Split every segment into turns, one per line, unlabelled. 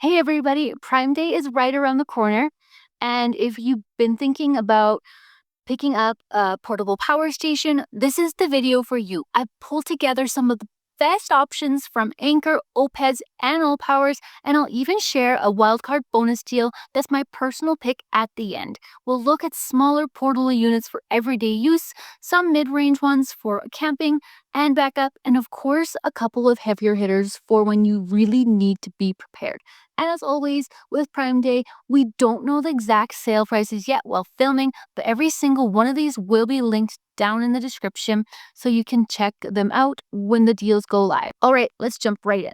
Hey everybody, Prime Day is right around the corner. And if you've been thinking about picking up a portable power station, this is the video for you. I've pulled together some of the best options from Anker, Oupes, and Allpowers, and I'll even share a wildcard bonus deal that's my personal pick at the end. We'll look at smaller portable units for everyday use, some mid-range ones for camping and backup, and of course, a couple of heavier hitters for when you really need to be prepared. And as always, with Prime Day, we don't know the exact sale prices yet while filming, but every single one of these will be linked down in the description so you can check them out when the deals go live. All right, let's jump right in.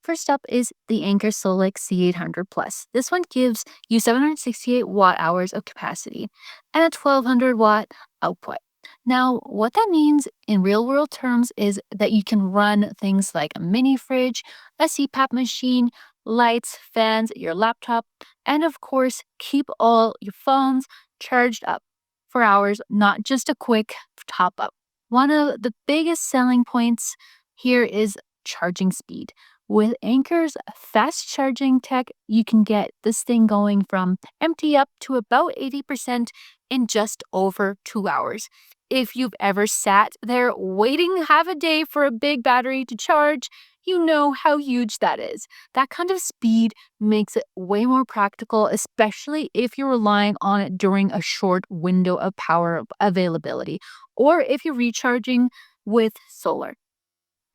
First up is the Anker Solix C800 Plus. This one gives you 768 watt hours of capacity and a 1200 watt output. Now, what that means in real world terms is that you can run things like a mini fridge, a CPAP machine, lights, fans, your laptop, and of course, keep all your phones charged up for hours, not just a quick top up. One of the biggest selling points here is charging speed. With Anker's fast charging tech, you can get this thing going from empty up to about 80% in just over 2 hours. If you've ever sat there waiting half a day for a big battery to charge, you know how huge that is. That kind of speed makes it way more practical, especially if you're relying on it during a short window of power availability, or if you're recharging with solar.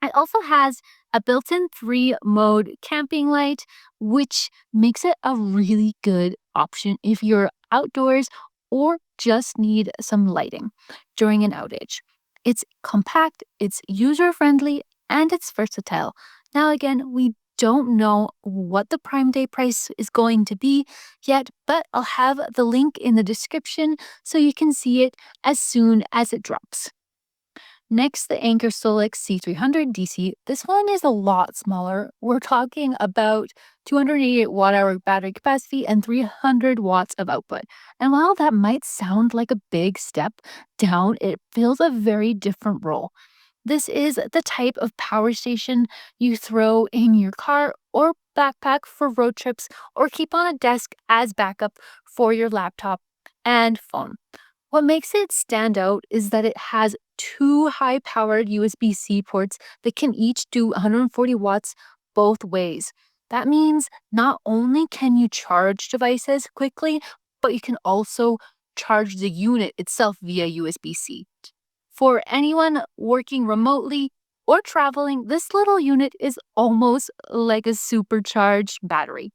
It also has a built-in 3-mode camping light, which makes it a really good option if you're outdoors or just need some lighting during an outage. It's compact, it's user-friendly, and it's versatile. Now again, we don't know what the Prime Day price is going to be yet, but I'll have the link in the description so you can see it as soon as it drops. Next, the Anker Solix C300 DC. This one is a lot smaller. We're talking about 288 watt-hour battery capacity and 300 watts of output. And while that might sound like a big step down, it fills a very different role. This is the type of power station you throw in your car or backpack for road trips or keep on a desk as backup for your laptop and phone. What makes it stand out is that it has two high-powered USB-C ports that can each do 140 watts both ways. That means not only can you charge devices quickly, but you can also charge the unit itself via USB-C. For anyone working remotely or traveling, this little unit is almost like a supercharged battery.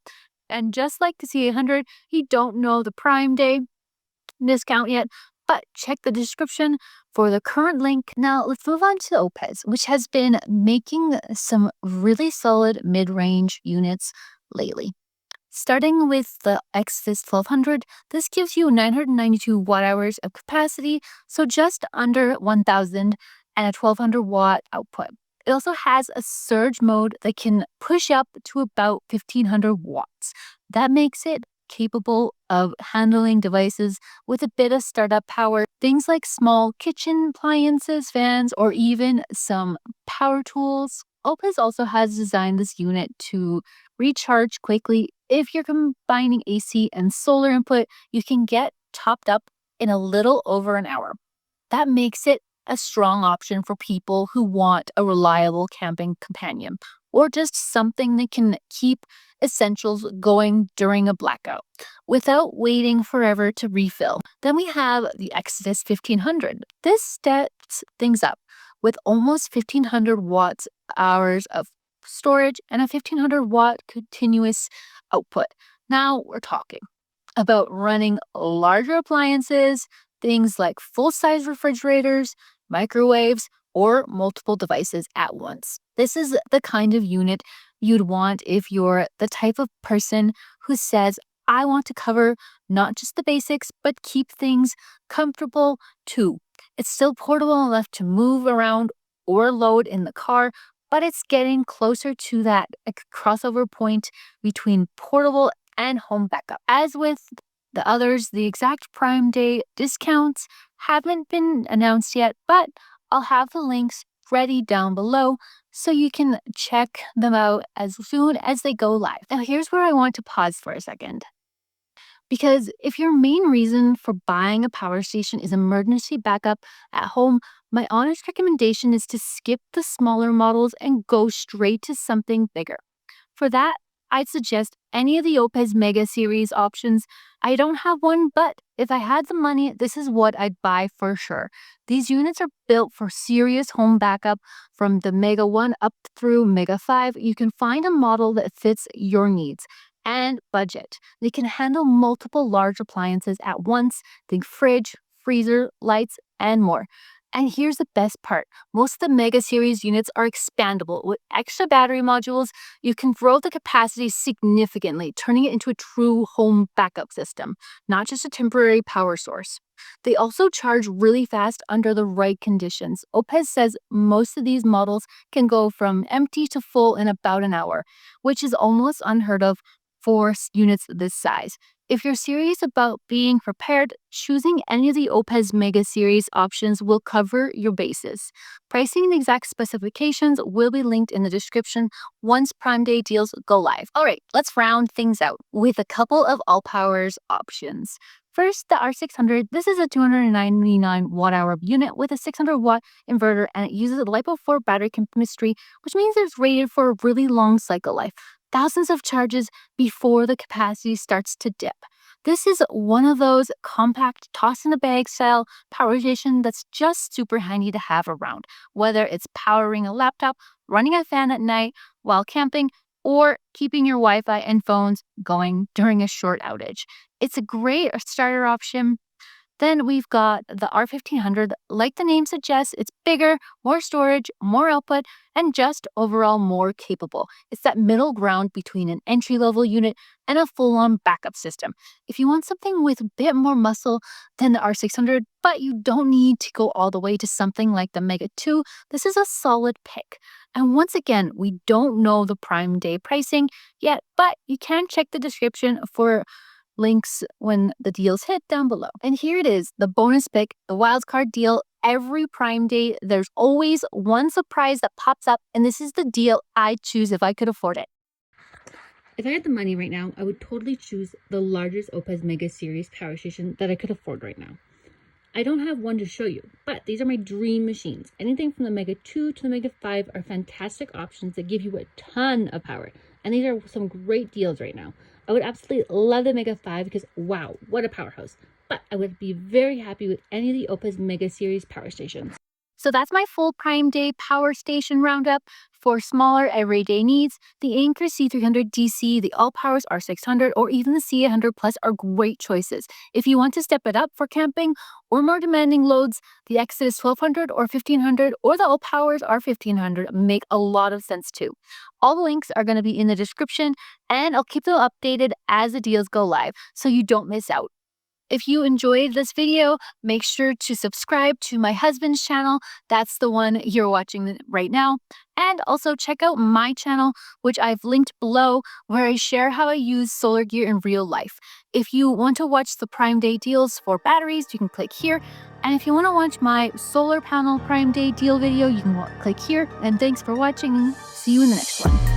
And just like the C800, you don't know the Prime Day discount yet, but check the description for the current link. Now let's move on to Oupes, which has been making some really solid mid-range units lately. Starting with the Exodus 1200, this gives you 992 watt hours of capacity, so just under 1000 and a 1200 watt output. It also has a surge mode that can push up to about 1500 watts. That makes it capable of handling devices with a bit of startup power, things like small kitchen appliances, fans, or even some power tools. Opus also has designed this unit to recharge quickly. If you're combining AC and solar input, you can get topped up in a little over an hour. That makes it a strong option for people who want a reliable camping companion or just something that can keep essentials going during a blackout without waiting forever to refill. Then we have the Exodus 1500. This steps things up with almost 1500 watts hours of storage and a 1500 watt continuous output. Now we're talking about running larger appliances, things like full-size refrigerators, microwaves, or multiple devices at once. This is the kind of unit you'd want if you're the type of person who says, I want to cover not just the basics, but keep things comfortable too. It's still portable enough to move around or load in the car, but it's getting closer to that crossover point between portable and home backup. As with the others, the exact Prime Day discounts haven't been announced yet, but I'll have the links ready down below so you can check them out as soon as they go live. Now, here's where I want to pause for a second. Because if your main reason for buying a power station is emergency backup at home, my honest recommendation is to skip the smaller models and go straight to something bigger. For that, I'd suggest any of the Oupes Mega Series options. I don't have one, but if I had the money, this is what I'd buy for sure. These units are built for serious home backup from the Mega 1 up through Mega 5. You can find a model that fits your needs and budget. They can handle multiple large appliances at once, think fridge, freezer, lights, and more. And here's the best part. Most of the Mega Series units are expandable. With extra battery modules, you can grow the capacity significantly, turning it into a true home backup system, not just a temporary power source. They also charge really fast under the right conditions. Oupes says most of these models can go from empty to full in about an hour, which is almost unheard of for units this size. If you're serious about being prepared, choosing any of the Oupes Mega Series options will cover your bases. Pricing and exact specifications will be linked in the description once Prime Day deals go live. All right, let's round things out with a couple of Allpowers options. First, the R600. This is a 299 watt-hour unit with a 600-watt inverter, and it uses a LiPo4 battery chemistry, which means it's rated for a really long cycle life. Thousands of charges before the capacity starts to dip. This is one of those compact, toss-in-the-bag style power station that's just super handy to have around, whether it's powering a laptop, running a fan at night while camping, or keeping your Wi-Fi and phones going during a short outage. It's a great starter option. Then we've got the R1500. Like the name suggests, it's bigger, more storage, more output, and just overall more capable. It's that middle ground between an entry-level unit and a full-on backup system. If you want something with a bit more muscle than the R600, but you don't need to go all the way to something like the Mega 2, this is a solid pick. And once again, we don't know the Prime Day pricing yet, but you can check the description for links when the deals hit down below. And here it is, the bonus pick, the wildcard deal. Every Prime Day, there's always one surprise that pops up, and this is the deal I'd choose if I could afford it.
If I had the money right now, I would totally choose the largest Oupes Mega Series power station that I could afford right now. I don't have one to show you, but these are my dream machines. Anything from the Mega 2 to the Mega 5 are fantastic options that give you a ton of power. And these are some great deals right now. I would absolutely love the Mega 5 because wow, what a powerhouse. But I would be very happy with any of the Oupes Mega Series power stations.
So that's my full Prime Day power station roundup. For smaller everyday needs, the Anker C300 DC, the Allpowers R600, or even the C800 Plus are great choices. If you want to step it up for camping or more demanding loads, the Exodus 1200 or 1500 or the Allpowers R1500 make a lot of sense too. All the links are going to be in the description, and I'll keep them updated as the deals go live so you don't miss out. If you enjoyed this video, make sure to subscribe to my husband's channel. That's the one you're watching right now. And also check out my channel, which I've linked below, where I share how I use solar gear in real life. If you want to watch the Prime Day deals for batteries, you can click here. And if you want to watch my solar panel Prime Day deal video, you can click here. And thanks for watching, and see you in the next one.